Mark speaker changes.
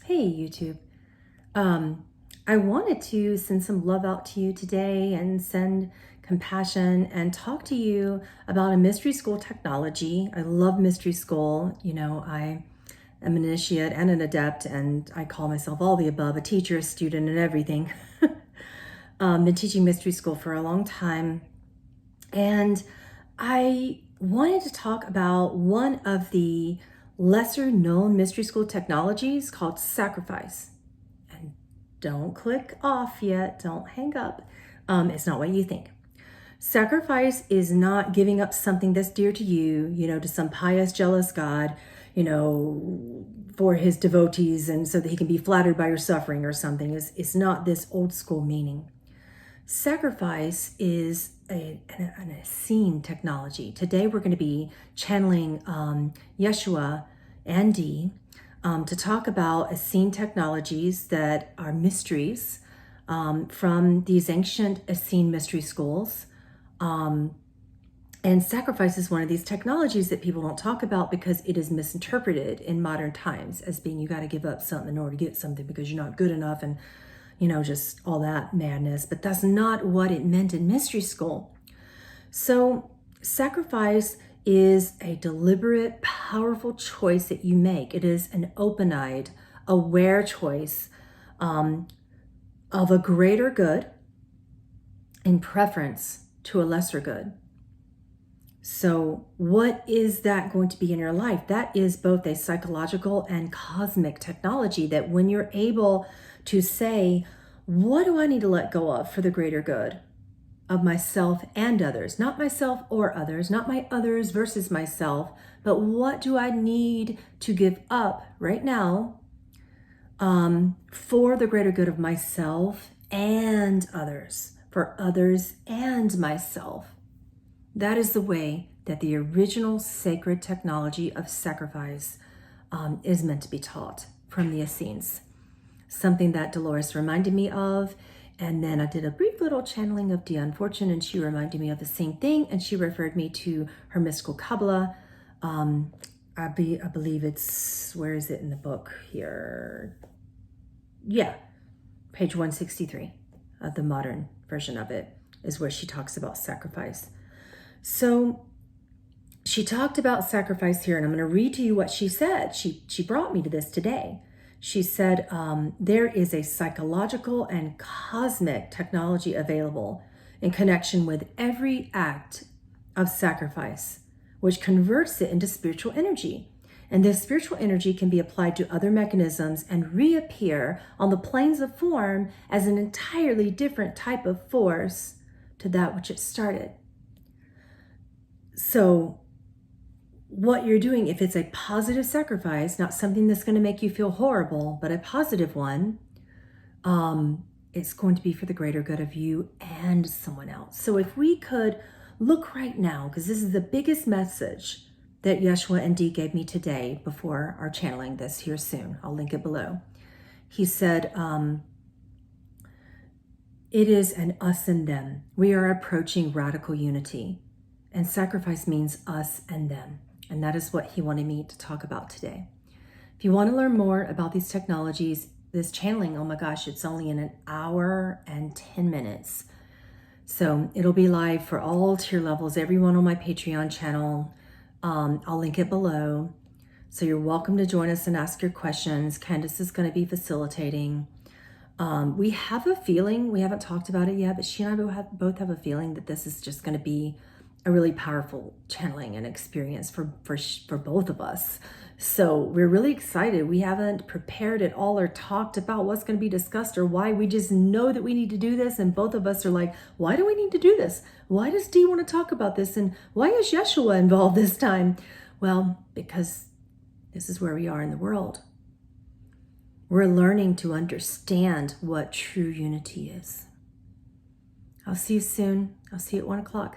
Speaker 1: Hey, YouTube. I wanted to send some love out to you today and send compassion and talk to you about a mystery school technology. I love mystery school. You know, I am an initiate and an adept, and I call myself all the above, a teacher, a student, and everything. Been teaching mystery school for a long time. And I wanted to talk about one of the lesser known mystery school technologies called sacrifice. And don't click off yet, don't hang up. It's not what you think. Sacrifice is not giving up something that's dear to you, to some pious, jealous God, for his devotees and so that he can be flattered by your suffering or something. It's not this old school meaning. Sacrifice is an Essene technology. Today we're going to be channeling Yeshua and Dee to talk about Essene technologies that are mysteries from these ancient Essene mystery schools. And sacrifice is one of these technologies that people don't talk about because it is misinterpreted in modern times as being you got to give up something in order to get something because you're not good enough and just all that madness. But that's not what it meant in mystery school. So sacrifice is a deliberate, powerful choice that you make. It is an open-eyed, aware choice of a greater good in preference to a lesser good. So what is that going to be in your life? That is both a psychological and cosmic technology that when you're able to say, what do I need to let go of for the greater good of myself and others? Not myself or others, not my others versus myself, but what do I need to give up right now for the greater good of myself and others, for others and myself? That is the way that the original sacred technology of sacrifice is meant to be taught from the Essenes. Something that Dolores reminded me of. And then I did a brief little channeling of Dee Unfortune, and she reminded me of the same thing. And she referred me to her mystical Kabbalah. I believe it's, where is it in the book here? Yeah, page 163 of the modern version of it is where she talks about sacrifice. So she talked about sacrifice here, and I'm going to read to you what she said. She brought me to this today. She said, there is a psychological and cosmic technology available in connection with every act of sacrifice, which converts it into spiritual energy. And this spiritual energy can be applied to other mechanisms and reappear on the planes of form as an entirely different type of force to that which it started. So what you're doing, if it's a positive sacrifice, not something that's going to make you feel horrible, but a positive one, it's going to be for the greater good of you and someone else. So if we could look right now, because this is the biggest message that Yeshua and Dee gave me today before our channeling this here soon. I'll link it below. He said, it is an us and them. We are approaching radical unity. And sacrifice means us and them. And that is what he wanted me to talk about today. If you want to learn more about these technologies, this channeling, oh my gosh, it's only in 1 hour and 10 minutes. So it'll be live for all tier levels, everyone on my Patreon channel. I'll link it below. So you're welcome to join us and ask your questions. Candace is going to be facilitating. We have a feeling, we haven't talked about it yet, but she and I both have a feeling that this is just going to be a really powerful channeling and experience for both of us. So we're really excited. We haven't prepared at all or talked about what's going to be discussed or why. We just know that we need to do this. And both of us are like, why do we need to do this? Why does Dee want to talk about this? And why is Yeshua involved this time? Well, because this is where we are in the world. We're learning to understand what true unity is. I'll see you soon. I'll see you at 1 o'clock.